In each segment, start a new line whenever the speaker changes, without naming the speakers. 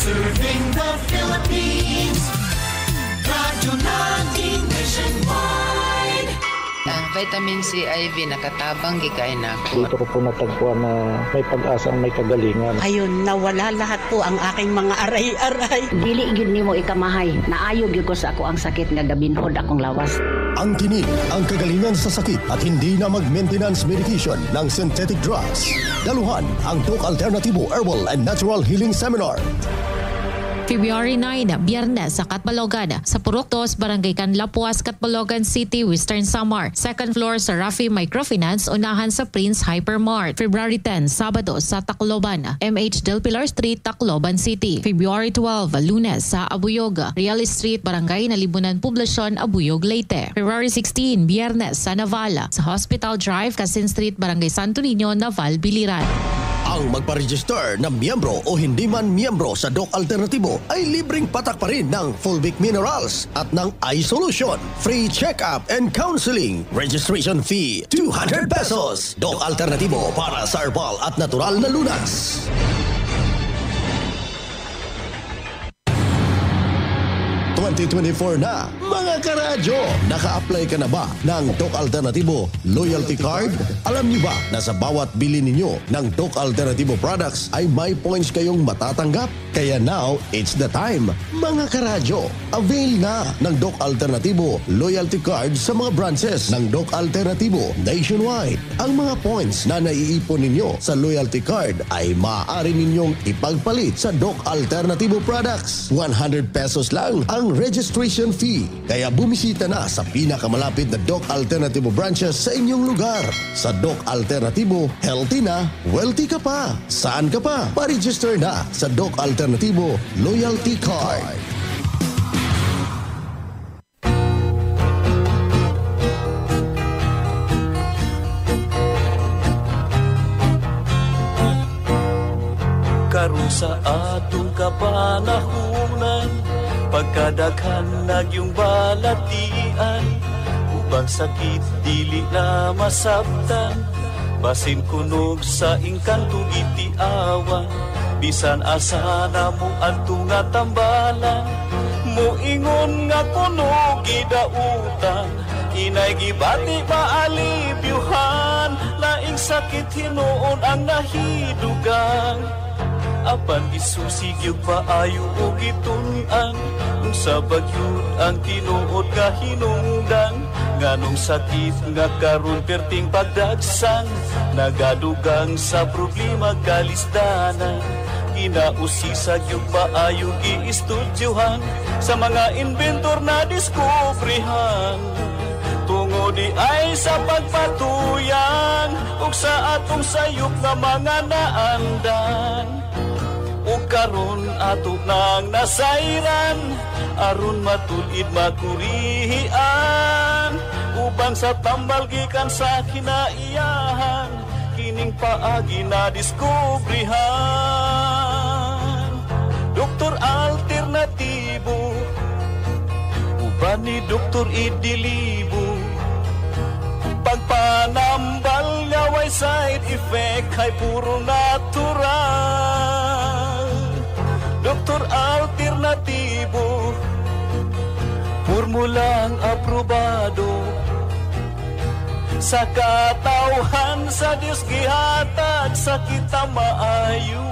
Serving the Philippines. Radyo natin nationwide.
Ang vitamin C IV nakatabang gikain ako.
Dito ko po natagpuan na may pag-asang may kagalingan.
Ayun, nawala lahat po ang aking mga aray-aray.
Dili gyud nimo ikamahay. Naayo gyud ko sa ako ang sakit nga gabinhod akong lawas.
Ang tinig, ang kagalingan sa sakit at hindi na mag-maintenance medication ng synthetic drugs. Daluhan ang Doc Alternativo Herbal and Natural Healing Seminar.
February 9, Biyernes sa Catbalogan, sa Purok 2, Barangay Canlapuas, Catbalogan City, Western Samar. Second floor sa Rafi Microfinance, unahan sa Prince Hypermart. February 10, Sabado sa Tacloban, MH Del Pilar Street, Tacloban City. February 12, Lunes sa Abuyog, Real Street, Barangay Nalibunan Poblasyon, Abuyog, Leyte. February 16, Biyernes sa Navala, sa Hospital Drive, Casin Street, Barangay Santo Niño, Naval, Biliran.
Ang magpa-register na miyembro o hindi man miyembro sa Doc Alternativo ay libreng patak pa rin ng Fulvic Minerals at ng iSolution. Free check-up and counseling. Registration fee, 200 pesos. Doc Alternativo para sa herbal at natural na lunas. na, mga karadyo! Naka-apply ka na ba ng Doc Alternativo Loyalty Card? Alam niyo ba na sa bawat bili ninyo ng Doc Alternativo products ay may points kayong matatanggap? Kaya now, it's the time, mga karadyo! Avail na ng Doc Alternativo Loyalty Card sa mga branches ng Doc Alternativo nationwide. Ang mga points na naiipon ninyo sa Loyalty Card ay maaari ninyong ipagpalit sa Doc Alternativo products. 100 pesos lang ang registration fee. Kaya bumisita na sa pinakamalapit na Doc Alternativo branches sa inyong lugar. Sa Doc Alternativo, healthy na, wealthy ka pa. Saan ka pa? Pa-register na sa Doc Alternativo Loyalty Card.
Karon sa atong kapanahunan, pagkadaghan nagyong balatian, ubang sakit dili na masabtan, basin kunog sa ingkantong itiawan, bisan asa na mo adto nga tambalan, moingon nga kunog gidautan, inay gibati maalibyuhan, laing sakit hinuon ang nahidugang. Apan isusi gyud paayo og gitun-an, kung sa bagyod ang tinuod nga hinungdan, nganong sakit nga karon perting pagdagsan, nagadugang sa problema kalisdanan. Ginausisa gyud paayo giistudyohan, sa mga inventor na diskubrihan, tungod di ay sa pagpatuyan, ug sa atong sayop nga mga naandan. O karon ato nang nasayran, aron matulid makurihian, ubang sa tambal gikan sa kinaiyahan, kining paagi na diskubrihan. Doktor Alternativo, uban ni Doktor Idilibo, pagpanambal nga way side effect ay puro natural. Doktor Alternativo, formulang aprobado, sa katawhan sa Diyos gihatag sa kita maayo.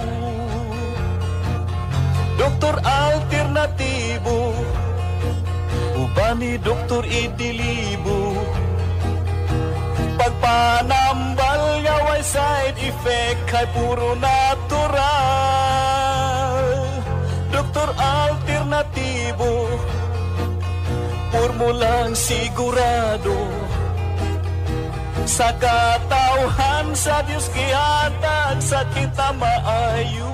Doktor Alternativo, uban ni Doktor Idilibo, pagpanambal nga way side effect ay puro natural. Doktor Alternativo, formulang sigurado, sa katawhan sa Diyos gihatag sa kita maayo.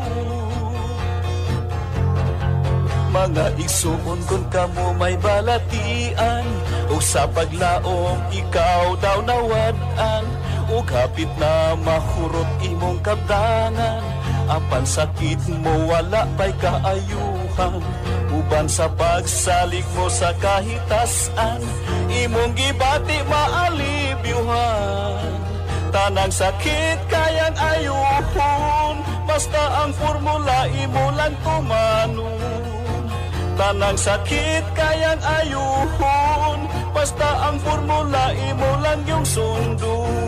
Mga igsuon kung kamo may balatian, o sa paglaom ikaw daw nawadan, o kapit na mahurot imong kabdangan, apan sakit mo wala pa'y kaayuhan, uban sa pagsalig mo sa kahitasan, imong gibati maalibyuhan, tanang sakit kayang ayuhon, basta ang formula imo lang tumanon. Tanang sakit kayang ayuhon, basta ang formula imo lang yung sundon.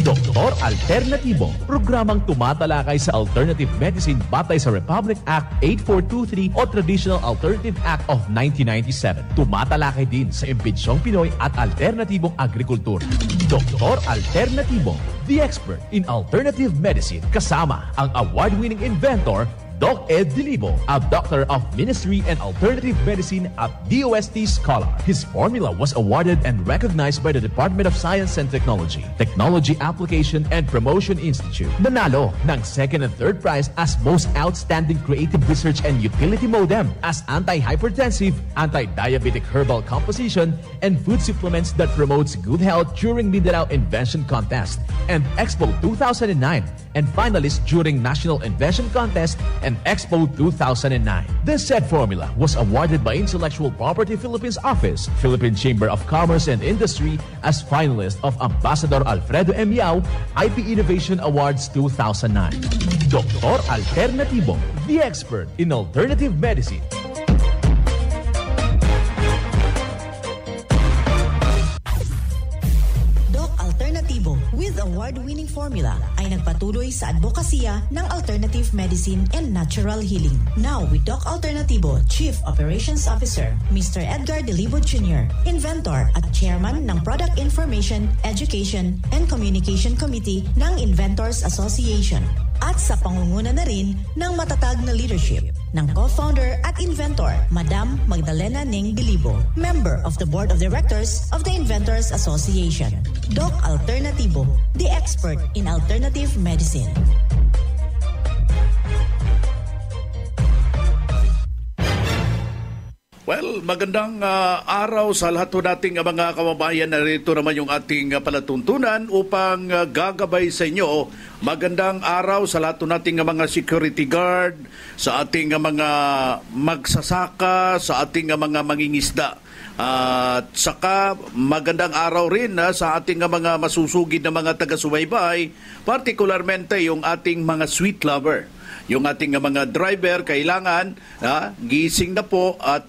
Doktor Alternatibo, programang tumatalakay sa alternative medicine batay sa Republic Act 8423 o Traditional Alternative Act of 1997. Tumatalakay din sa impinsyong Pinoy at alternatibong agrikultura. Doktor Alternatibo, the expert in alternative medicine, kasama ang award-winning inventor Doc Ed Dilibo, a Doctor of Ministry and Alternative Medicine at DOST Scholar. His formula was awarded and recognized by the Department of Science and Technology, Technology Application and Promotion Institute. Nanalo ng second and third prize as Most Outstanding Creative Research and Utility Modem as Anti-Hypertensive, Anti-Diabetic Herbal Composition, and Food Supplements that promotes good health during Mindanao Invention Contest and Expo 2009, and finalist during National Invention Contest and Expo 2009. This said formula was awarded by Intellectual Property Philippines Office, Philippine Chamber of Commerce and Industry as finalist of Ambassador Alfredo M. Yao IP Innovation Awards 2009. Doktor Alternatibo, the expert in alternative medicine.
With award-winning formula ay nagpatuloy sa advokasya ng alternative medicine and natural healing. Now with Doc Alternatibo, Chief Operations Officer, Mr. Edgar Dilibo Jr., Inventor at Chairman ng Product Information, Education and Communication Committee ng Inventors Association. At sa pangunguna na rin ng matatag na leadership ng co-founder at inventor, Madam Magdalena Ning Dilibo, member of the Board of Directors of the Inventors Association. Doc Alternatibo, the expert in alternative medicine.
Well, magandang araw sa lahat po nating mga kababayan. Narito naman yung ating palatuntunan upang gagabay sa inyo. Magandang araw sa lahat po nating mga security guard, sa ating mga magsasaka, sa ating mga mangingisda. At saka magandang araw rin sa ating mga masusugid na mga taga-subaybay, partikularmente yung ating mga sweet lover. Yung ating mga driver, kailangan gising na po at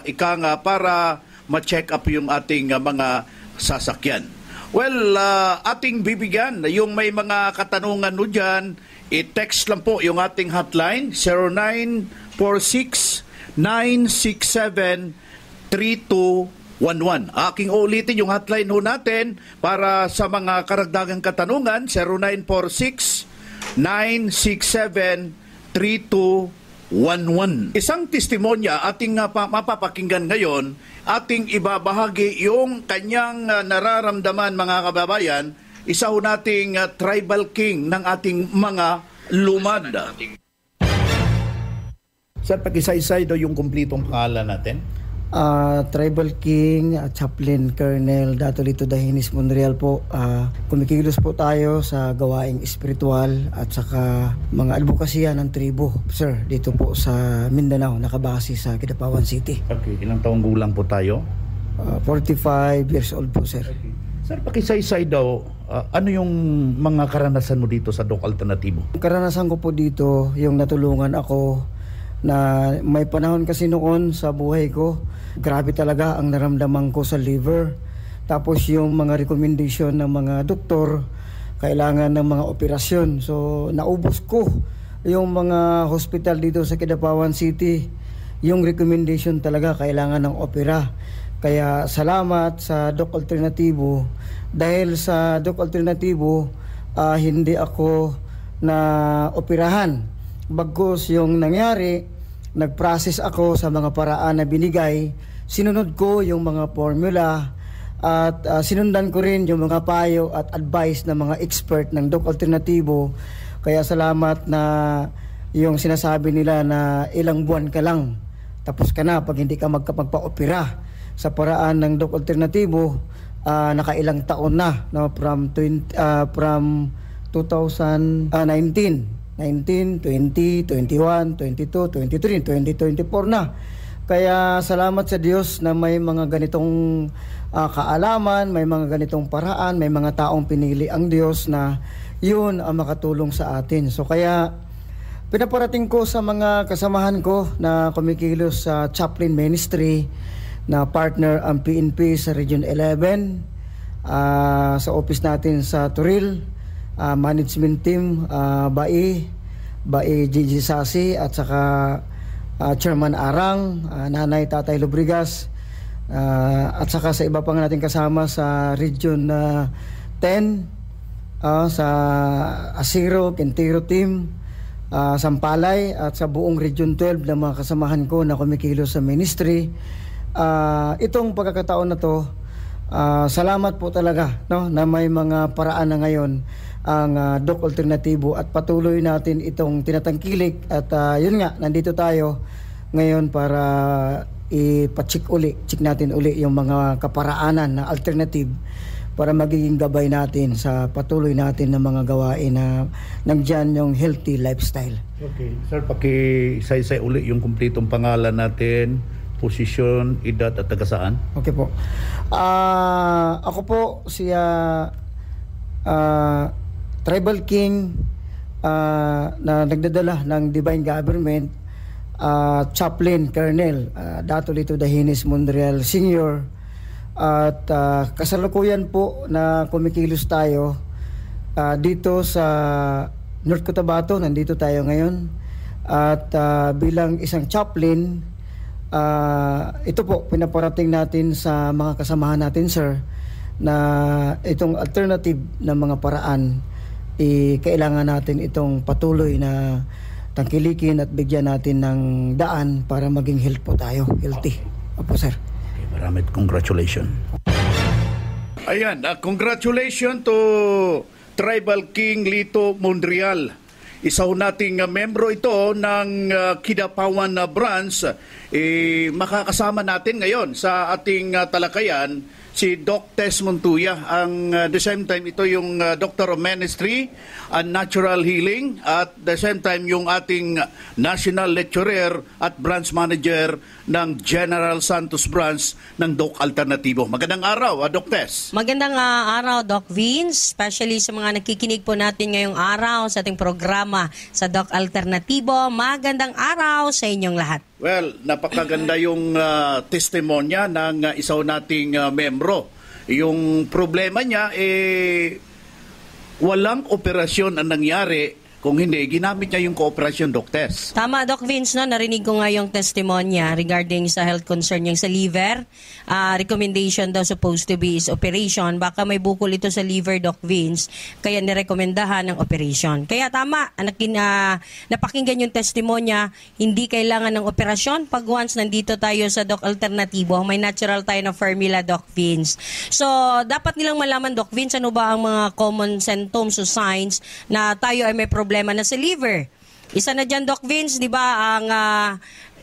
ika nga para ma-check up yung ating mga sasakyan. Well, ating bibigyan yung may mga katanungan no dyan, i-text lang po yung ating hotline 0946-967-3211. Aking ulitin yung hotline ho natin para sa mga karagdagang katanungan, 0946-967-3211. Isang testimonya ating mapapakinggan ngayon, ating ibabahagi yung kanyang nararamdaman mga kababayan, isa ho nating tribal king ng ating mga lumad.
Sir, pakisaysay daw yung kumplitong pangalan natin.
Tribal King, Chaplain Colonel Dato Lito Dahinis Monreal po. Kumikilos po tayo sa gawaing espiritual at saka mga advokasya ng tribo, sir, dito po sa Mindanao, nakabase sa Kidapawan City.
Okay, ilang taong gulang po tayo?
45 years old po, sir.
Okay. Sir, pakisaysay daw, ano yung mga karanasan mo dito sa Doc Alternatibo?
Karanasan ko po dito, yung natulungan ako na may panahon kasi noon sa buhay ko, grabe talaga ang naramdaman ko sa liver. Tapos yung mga recommendation ng mga doktor, kailangan ng mga operasyon. So naubos ko yung mga hospital dito sa Kidapawan City. Yung recommendation talaga kailangan ng opera. Kaya salamat sa Doc Alternatibo. Dahil sa Doc Alternatibo, hindi ako na operahan. Bagkus yung nangyari, nag-process ako sa mga paraan na binigay, sinunod ko yung mga formula at sinundan ko rin yung mga payo at advice ng mga expert ng Doc Alternatibo. Kaya salamat na yung sinasabi nila na ilang buwan ka lang, tapos ka na pag hindi ka magpa-opera. Sa paraan ng Doc Alternatibo, nakailang taon na, no? From 2019, 19, 20, 21, 22, 23, 2024 na. Kaya salamat sa Diyos na may mga ganitong kaalaman, may mga ganitong paraan, may mga taong pinili ang Diyos na yun ang makatulong sa atin. So kaya pinaparating ko sa mga kasamahan ko na kumikilos sa chaplain ministry na partner ang PNP sa Region 11, sa office natin sa Turil, management team, Bai Gigi Sasi at saka Chairman Arang, Nanay Tatay Lubrigas, at saka sa iba pang natin kasama sa Region 10, sa Asiro, Quintero team, Sampalay at sa buong Region 12 na mga kasamahan ko na kumikilos sa ministry. Itong pagkakataon na to, salamat po talaga, no, na may mga paraan na ngayon ang Doc Alternatibo at patuloy natin itong tinatangkilik at yun nga, nandito tayo ngayon para check natin uli yung mga kaparaanan na alternative para magiging gabay natin sa patuloy natin ng mga gawain na nandyan yung healthy lifestyle.
Okay. Sir, paki-say uli yung kumpletong pangalan natin, posisyon, edad at taga saan?
Okay po. Ako po siya Tribal King na nagdadala ng Divine Government, Chaplain Colonel Dato Lito Dahinis Monreal Sr. At kasalukuyan po na kumikilos tayo dito sa North Cotabato, nandito tayo ngayon. At bilang isang chaplain, ito po pinaparating natin sa mga kasamahan natin, sir, na itong alternative na mga paraan, kailangan natin itong patuloy na tangkilikin at bigyan natin ng daan para maging healthy. Opo, sir.
Okay, maraming congratulations.
Ayan, congratulations to Tribal King Lito Monreal. Isa ho nating membro ito ng Kidapawan branch. Makakasama natin ngayon sa ating talakayan si Doc Tess Montuya. The same time, ito yung Doctor of Ministry and Natural Healing at the same time yung ating National Lecturer at Branch Manager ng General Santos Branch ng Doc Alternatibo. Magandang araw, Doc Tess.
Magandang araw, Doc Vince, especially sa mga nakikinig po natin ngayong araw sa ating programa sa Doc Alternatibo. Magandang araw sa inyong lahat.
Well, napakaganda yung testimonya ng isa nating membro. Yung problema niya, walang operasyon ang nangyari. Kung hindi, ginamit niya yung kooperasyon, Doc Tess.
Tama, Doc Vince, no? Narinig ko nga yung testimonya regarding sa health concern niya sa liver. Recommendation daw supposed to be is operation. Baka may bukol ito sa liver, Doc Vince, kaya nirekomendahan ng operation. Kaya tama, napakinggan yung testimonya, hindi kailangan ng operasyon pag once nandito tayo sa Doc Alternatibo. May natural tayo na formula, Doc Vince. So, dapat nilang malaman, Doc Vince, ano ba ang mga common symptoms o signs na tayo ay may problema na sa liver. Isa na dyan, Doc Vince, di ba, ang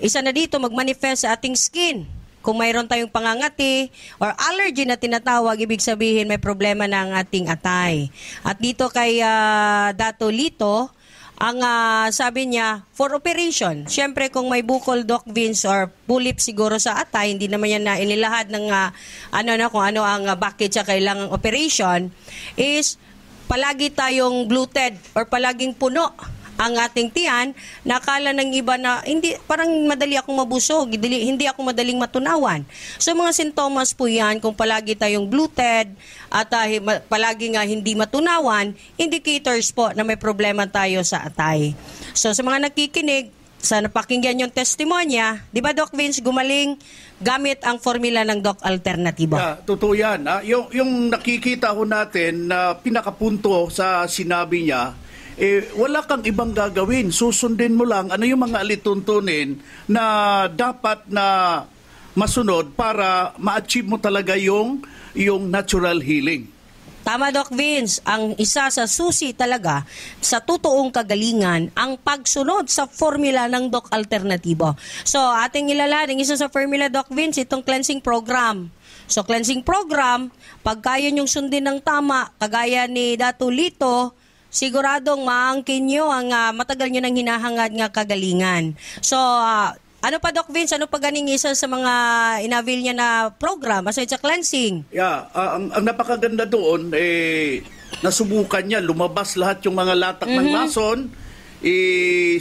isa na dito magmanifest sa ating skin. Kung mayroon tayong pangangati or allergy na tinatawag, ibig sabihin may problema na ang ating atay. At dito kay Dato Lito, ang sabi niya, for operation. Siyempre, kung may bukol, Doc Vince, or pulip siguro sa atay, hindi naman yan na inilahad ng kung ano ang bakit siya kailangang operation, is palagi tayong bloated or palaging puno ang ating tiyan, nakala ng iba na hindi, parang madali akong mabusog, hindi ako madaling matunawan. So mga sintomas po yan, kung palagi tayong bloated at palagi nga hindi matunawan, indicators po na may problema tayo sa atay. So sa mga nakikinig, sa napakinggan yung testimonya, di ba, Doc Vince, gumaling gamit ang formula ng Doc Alternatibo?
Totoo yan. Yung nakikita ko natin na pinakapunto sa sinabi niya, wala kang ibang gagawin. Susundin mo lang ano yung mga alituntunin na dapat na masunod para ma-achieve mo talaga yung natural healing.
Tama, Doc Vince, ang isa sa susi talaga sa totoong kagalingan ang pagsunod sa formula ng Doc Alternatibo. So, ating ilalaning isa sa formula, Doc Vince, itong cleansing program. So, cleansing program, pag kaya nyong sundin ng tama, kagaya ni Dato Lito, siguradong maangkin nyo ang matagal nyo nang hinahangad nga kagalingan. So, Ano pa, Doc Vince? Ano pa ganing isa sa mga inavail niya na program aside sa cleansing?
Yeah, ang napakaganda doon, nasubukan niya, lumabas lahat yung mga latak ng lason,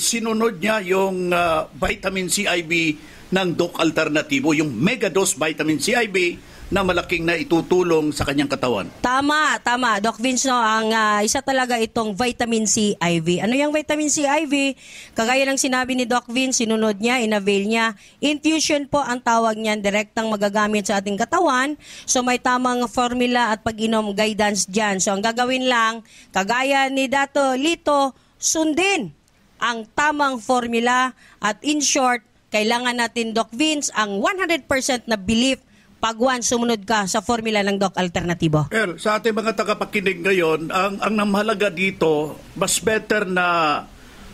sinunod niya yung vitamin C IV ng Doc Alternatibo, yung mega dose vitamin C IV na malaking na itutulong sa kanyang katawan.
Tama, Doc Vince, no, ang isa talaga itong vitamin C IV. Ano yung vitamin C IV? Kagaya ng sinabi ni Doc Vince, sinunod niya, inavail niya. Infusion po ang tawag niyan, direktang magagamit sa ating katawan. So may tamang formula at pag-inom guidance dyan. So ang gagawin lang, kagaya ni Dato Lito, sundin ang tamang formula at in short, kailangan natin, Doc Vince, ang 100% na belief pag once sumunod ka sa formula ng Doc Alternatibo.
Well, sa ating mga tagapakinig ngayon, ang namahalaga dito, mas better na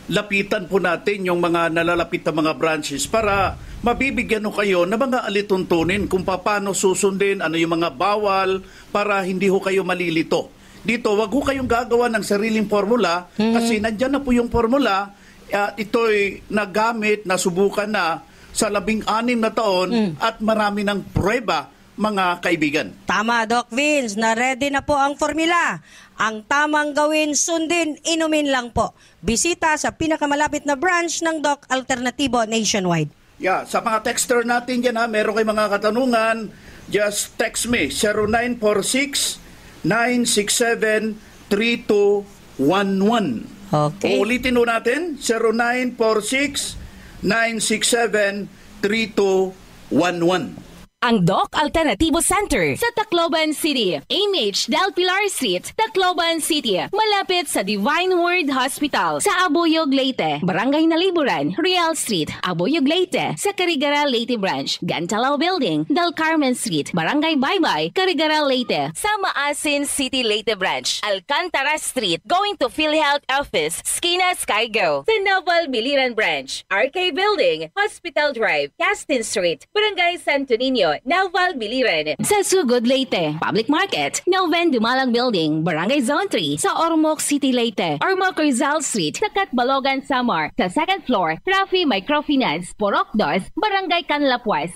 lapitan po natin yung mga nalalapit na mga branches para mabibigyan kayo ng mga alituntunin kung paano susundin, ano yung mga bawal para hindi ho kayo malilito. Dito, wag ho kayong gagawa ng sariling formula kasi nandyan na po yung formula. Ito'y nagamit, nasubukan na sa 16 na taon at marami ng prueba, mga kaibigan.
Tama, Doc Vince, na ready na po ang formula. Ang tamang gawin, sundin, inumin lang po. Bisita sa pinakamalapit na branch ng Doc Alternatibo nationwide.
Yeah, sa mga texter natin dyan, meron kayong mga katanungan, just text me 0946-967-3211.
Okay.
Uulitin ho natin, 0946-967-3211.
Ang Doc Alternatibo Center sa Tacloban City, AMH Del Pilar Street, Tacloban City, malapit sa Divine Word Hospital sa Abuyog, Leyte, Barangay Naliburan, Real Street, Abuyog, Leyte, sa Carigara, Leyte Branch, Gantalao Building, Del Carmen Street, Barangay Baybay, Carigara, Leyte, sa Maasin City, Leyte Branch, Alcantara Street, going to PhilHealth Office, Skina Skygo, sa Naval Biliran Branch, RK Building, Hospital Drive, Castin Street, Barangay Santo Niño, Naval Biliran, sa Sugod, Leyte, Public Market, Noven Dumalang Building, Barangay Zone 3, sa Ormoc City, Leyte, Ormoc Rizal Street, sa Catbalogan, Samar, sa second floor, Rafi Microfinance, Purok 2, Barangay Canlapuas.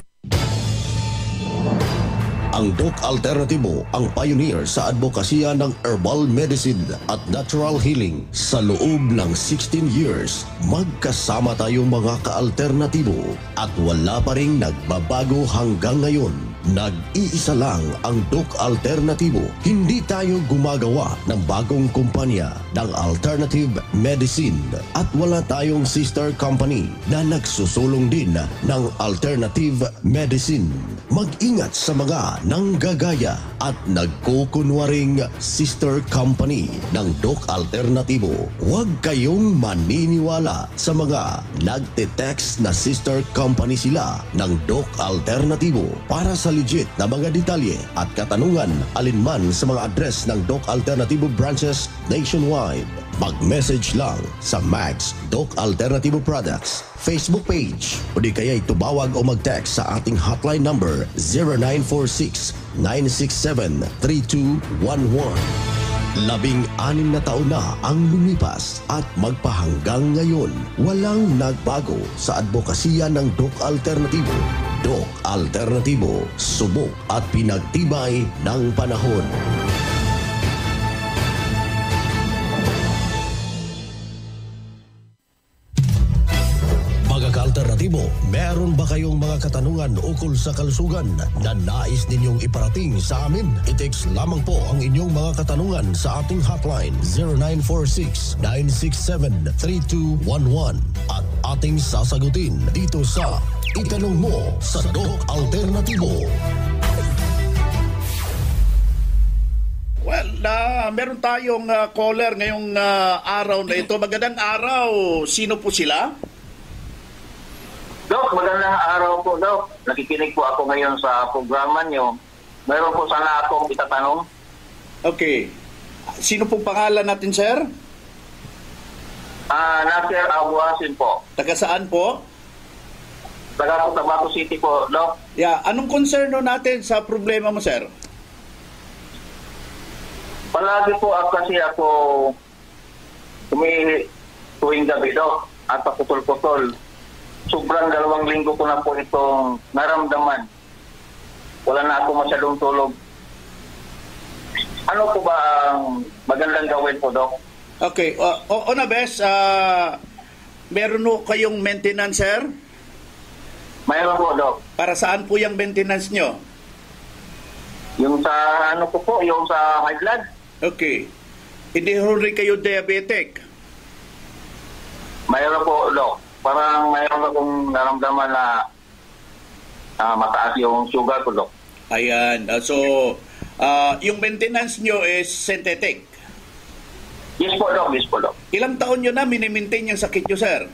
Ang Doc Alternatibo ang pioneer sa advokasya ng herbal medicine at natural healing. Sa loob ng 16 years, magkasama tayong mga ka-alternatibo at wala pa ring nagbabago hanggang ngayon. Nag-iisa lang ang Doc Alternatibo. Hindi tayo gumagawa ng bagong kumpanya ng alternative medicine at wala tayong sister company na nagsusulong din ng alternative medicine. Mag-ingat sa mga nanggagaya at nagkukunwaring sister company ng Doc Alternatibo. Huwag kayong maniniwala sa mga nagte-text na sister company sila ng Doc Alternatibo. Para sa legit na mga detalye at katanungan alinman sa mga address ng Doc Alternatibo branches nationwide, mag-message lang sa Max Doc Alternatibo Products Facebook page o di kaya tumawag o mag-text sa ating hotline number 0946-967-3211. 16 na taon na ang lumipas at magpahanggang ngayon, walang nagbago sa advokasya ng Doc Alternatibo. Doc Alternatibo, subok at pinagtibay ng panahon. Alternatibo, meron ba kayong mga katanungan ukol sa kalusugan na nais ninyong iparating sa amin? I-text lamang po ang inyong mga katanungan sa ating hotline 0946-967-3211 at ating sasagutin dito sa Itanong Mo sa Doc Alternatibo.
Well, meron tayong caller ngayong araw na ito. Magandang araw. Sino po sila?
Dok, magandang araw po, Dok. Nakikinig po ako ngayon sa programa nyo. Mayroon po sana akong itatanong.
Okay. Sino pong pangalan natin, sir?
Nasir Abuasin po.
Taga saan po?
Taga Cotabato City po, Dok.
Yeah. Anong konserno natin sa problema mo, sir?
Palagi po kasi ako tuwing gabi, Dok, at paputol-putol. sobrang 2 linggo ko na po itong naramdaman. Wala na ako masyadong tulog. Ano po ba ang magandang gawin po, Doc?
Okay. Una bes, meron po kayong maintenance, sir?
Mayroon po, Doc.
Para saan po yung maintenance nyo?
Yung sa ano po, yung sa high blood.
Okay. Hindi rin kayo diabetic?
Mayroon po, Doc. Parang mayroon akong naramdaman na mataas yung sugar ko, Doc.
Ayan. So, yung maintenance nyo is synthetic?
Yes po, Doc. Yes po, Doc.
Ilang taon nyo na minimaintain yung sakit nyo, sir?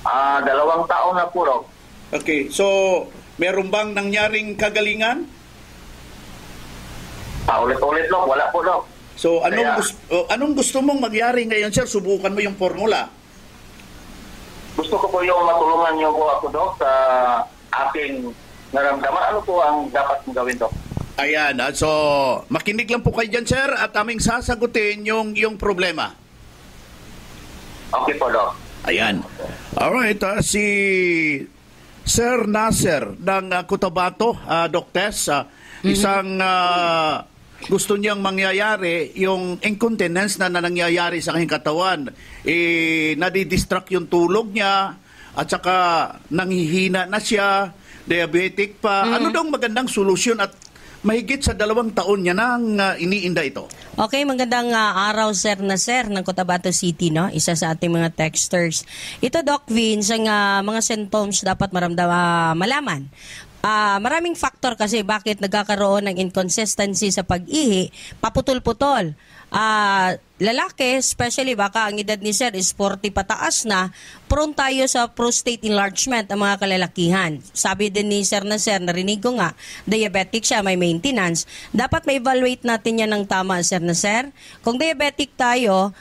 2 taon na po, Doc.
Okay. So, meron bang nangyaring kagalingan?
Ulit-ulit, Doc. Wala po, Doc.
So, anong gusto mong magyari ngayon, sir? Subukan mo yung formula.
Gusto ko po yung matulungan niyo po ako, Doc, sa aking naramdaman. Ano po ang dapat mong gawin, Doc?
Ayan. So, makinig lang po kayo dyan, sir, at aming sasagutin yung problema.
Okay po, Doc.
Ayan. Alright. Si Sir Nasser ng Cotabato, Doc Tess, isang gusto niyang mangyayari yung incontinence na nangyayari sa kanyang katawan. Nadidistract yung tulog niya at saka nanghihina na siya, diabetic pa. Ano daw magandang solusyon at mahigit sa 2 taon niya nang iniinda ito?
Okay, magandang araw, Sir Nasser ng Cotabato City, no? Isa sa ating mga texters. Ito, Doc Vince, ang mga symptoms dapat malaman. Maraming factor kasi bakit nagkakaroon ng inconsistency sa pag-ihi, paputol-putol. Lalaki, especially baka ang edad ni Sir is 40 pataas na, prone tayo sa prostate enlargement ang mga kalalakihan. Sabi din ni Sir na Sir, narinig ko nga, diabetic siya, may maintenance. Dapat ma-evaluate natin yan ng tama, Sir na Sir. Kung diabetic tayo,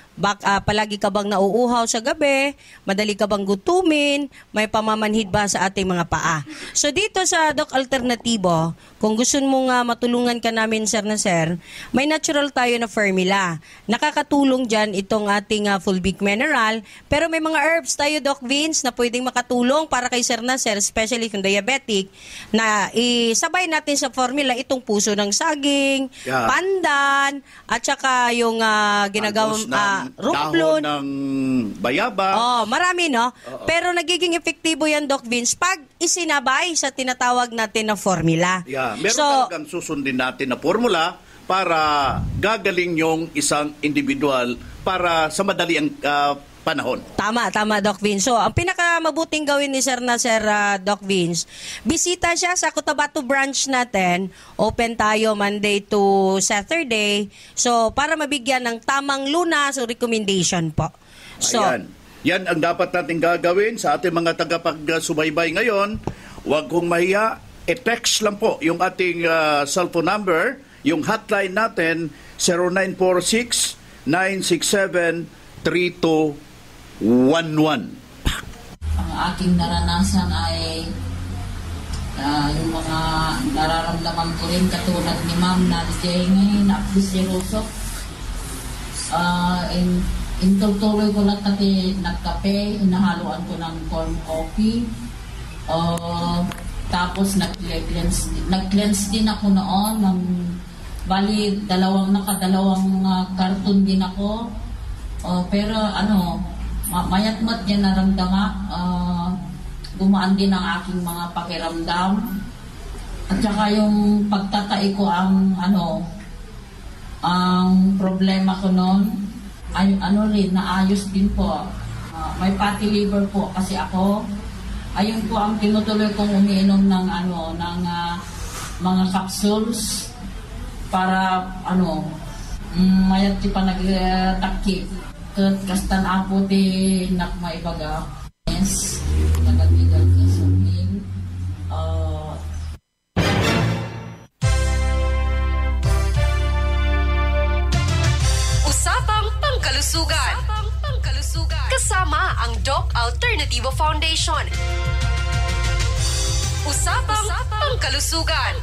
palagi ka bang nauuhaw sa gabi, madali ka bang gutumin, may pamamanhid ba sa ating mga paa. So dito sa Doc Alternatibo, kung gusto mong matulungan ka namin, Sir na Sir, may natural tayo na formula. Nakakatulong dyan itong ating fulvic mineral, pero may mga herbs tayo, Doc Vince, na pwedeng makatulong para kay Sir na Sir, especially kung diabetic, na isabay natin sa formula itong puso ng saging, pandan, at saka yung ginagawang rumplon.
Dahon ng bayaba.
Marami, no? Pero nagiging epektibo yan, Doc Vince, pag isinabay sa tinatawag natin na formula.
Meron talagang susundin natin na formula para gagaling yung isang individual para sa madali ang panahon.
Tama, Doc Vince. So, ang pinakamabuting gawin ni Sir na Sir Doc Vince, bisita siya sa Cotabato branch natin. Open tayo Monday to Saturday. So, para mabigyan ng tamang lunas o recommendation po. So,
ayan. Yan ang dapat natin gagawin sa ating mga tagapagsubaybay ngayon. Huwag kong mahiya. I-text lang po yung ating cellphone number, yung hotline natin, 0946-967-3211.
Ang aking naranasan ay yung mga nararamdaman ko rin katulad ni Ma'am na ngayon na Apisiroso. Intutuloy ko lang kasi nagkape, inahaluan ko ng corn coffee. Tapos nag-cleanse din ako noon ng bali nakadalawang karton din ako. Pero mayat-mat yan naramdaman. Gumaan din ang aking mga pakiramdam. At saka yung pagtatai ko ang problema ko noon ay naayos din po. May fatty liver po kasi ako. Ayun po ang tinutuloy kong umiinom ng mga capsules para mayat ti pa nagtakip. Kastan apo ti nakmaibaga. Yes, nagatigal ka sa mil.
Usapang Pangkalusugan. Kasama ang Doc Alternativo Foundation. Usapang Pangkalusugan.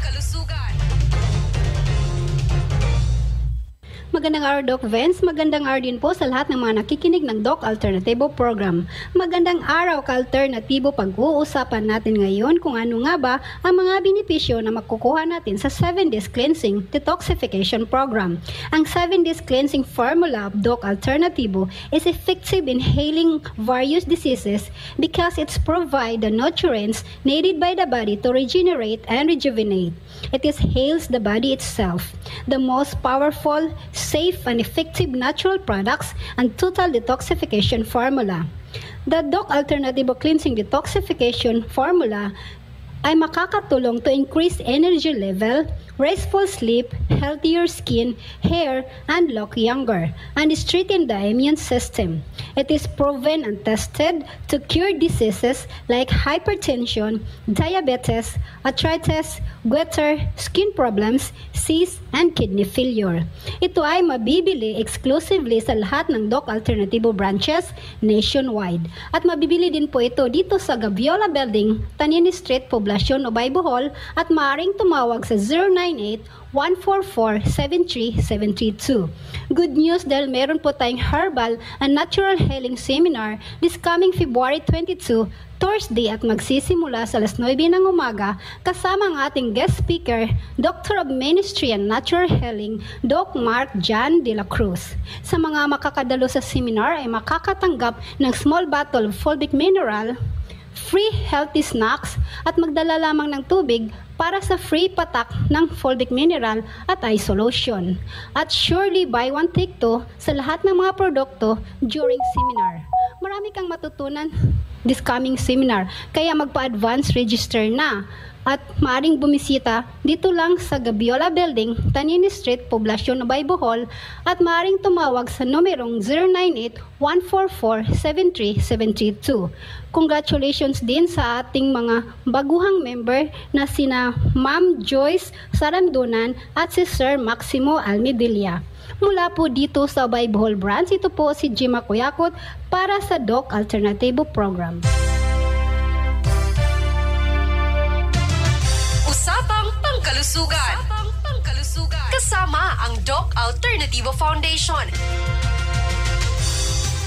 magandang araw Doc Vince. Magandang araw din po sa lahat ng mga nakikinig ng Doc Alternativo program. Magandang araw ka-alternatibo, pag-uusapan natin ngayon kung ano nga ba ang mga benepisyo na makukuha natin sa 7 Days Cleansing Detoxification Program. Ang 7 Days Cleansing formula of Doc Alternativo is effective in healing various diseases because it's provide the nutrients needed by the body to regenerate and rejuvenate. It heals the body itself. The most powerful, safe, and effective natural products and total detoxification formula. The Doc Alternativo Cleansing Detoxification Formula ay makakatulong to increase energy level, restful sleep, healthier skin, hair, and look younger, and strengthen the immune system. It is proven and tested to cure diseases like hypertension, diabetes, arthritis, goiter, skin problems, cysts, and kidney failure. Ito ay mabibili exclusively sa lahat ng Doc Alternativo branches nationwide. At mabibili din po ito dito sa Gaviola Building, Tanini Street, Poblacion, Obay, Bohol, at maaaring tumawag sa 0998-144-73732. Good news dahil meron po tayong herbal and natural healing seminar this coming February 22, Thursday, at magsisimula sa alas 9 ng umaga kasama ang ating guest speaker, Doctor of Ministry and Natural Healing, Doc Mark John de la Cruz. Sa mga makakadalo sa seminar ay makakatanggap ng small bottle of fulvic mineral, free healthy snacks, at magdala lamang ng tubig para sa free patak ng fulvic mineral at eye solution. At surely buy one take two sa lahat ng mga produkto during seminar. Marami kang matutunan this coming seminar, kaya magpa-advance register na. At maaring bumisita dito lang sa Gaviola Building, Tanini Street, Poblacion, Obay, Bohol, at maaring tumawag sa numerong 0998-144-73732. Congratulations din sa ating mga baguhang member na sina Ma'am Joyce Sarandunan at si Sir Maximo Almedilla. Mula po dito sa Obay, Bohol branch, ito po si Jima Kuyakot para sa Doc Alternativo program.
Usapang Pangkalusugan. Kasama ang Doc Alternativo Foundation.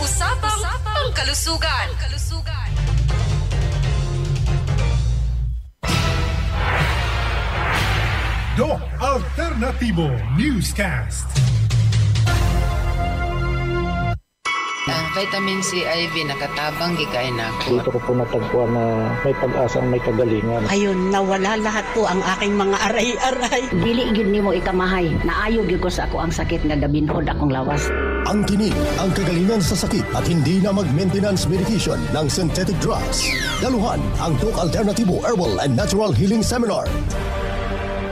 Usapang Pangkalusugan.
Doc Alternativo Newscast.
Ang vitamin C IV nakatabang gikain ako.
Dito ko po natagpuan na may pag-asa, may kagalingan.
Ayun, nawala lahat po ang aking mga aray-aray.
Dili gyud nimo ikamahay. Naayo gyud ko sa ako ang sakit nga gabinhod akong lawas.
Ang tinig, ang kagalingan sa sakit at hindi na mag-maintenance medication ng synthetic drugs. Daluhan ang Doc Alternativo Herbal and Natural Healing Seminar.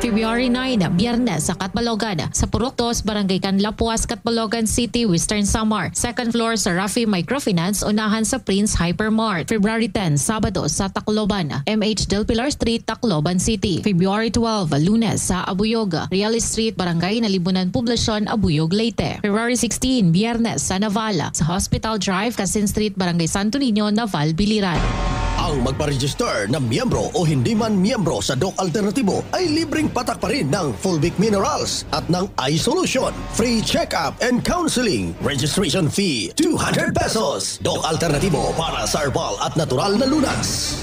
February 9, Biyernes sa Catbalogan, sa Purok 2, Barangay Canlapuas, Catbalogan City, Western Samar. Second floor sa Rafi Microfinance, unahan sa Prince Hypermart. February 10, Sabado sa Tacloban, MH Del Pilar Street, Tacloban City. February 12, Lunes sa Abuyog, Real Street, Barangay Nalibunan, Poblacion, Abuyog, Leyte. February 16, Biyernes sa Naval, sa Hospital Drive, Casin Street, Barangay Santo Niño, Naval, Biliran.
Ang magpa-register na miyembro o hindi man miyembro sa Doc Alternativo ay libreng patak pa rin ng fulvic minerals at ng eye solution. Free check-up and counseling. Registration fee 200 pesos. Doc Alternativo para sa herbal at natural na lunas.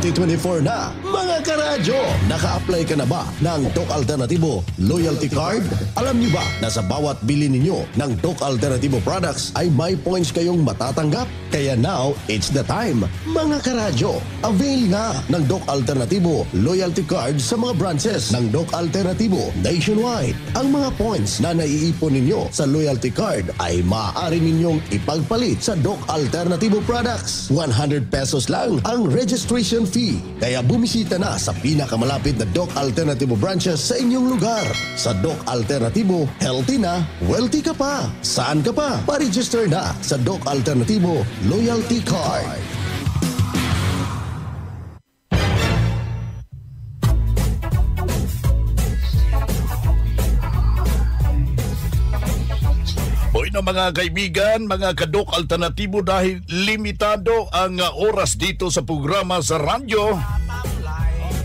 ...2024 na, mga karadyo! Naka-apply ka na ba ng Doc Alternativo Loyalty Card? Alam niyo ba na sa bawat bili ninyo ng Doc Alternativo products ay may points kayong matatanggap? Kaya now, it's the time, mga karadyo! Avail na ng Doc Alternativo Loyalty Card sa mga branches ng Doc Alternativo nationwide. Ang mga points na naiipon ninyo sa Loyalty Card ay maaari ninyong ipagpalit sa Doc Alternativo products. 100 pesos lang ang registration fee. Kaya bumisita na sa pinakamalapit na Doc Alternativo branches sa inyong lugar. Sa Doc Alternativo, healthy na, wealthy ka pa. Saan ka pa? Pa-register na sa Doc Alternativo Loyalty Card.
Na mga kaibigan, mga ka-Doc Alternativo, dahil limitado ang oras dito sa programa sa radyo,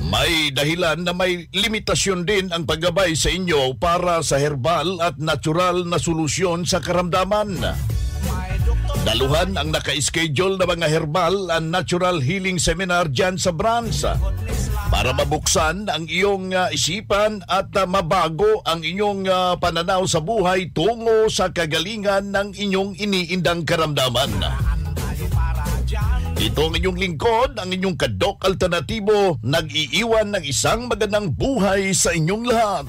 May dahilan na may limitasyon din ang paggabay sa inyo para sa herbal at natural na solusyon sa karamdaman. Daluhan ang naka-schedule na mga herbal and natural healing seminar dyan sa branch para mabuksan ang iyong isipan at mabago ang inyong pananaw sa buhay tungo sa kagalingan ng inyong iniindang karamdaman. Ito ang inyong lingkod, ang inyong Kadok Alternatibo, nag-iiwan ng isang magandang buhay sa inyong lahat.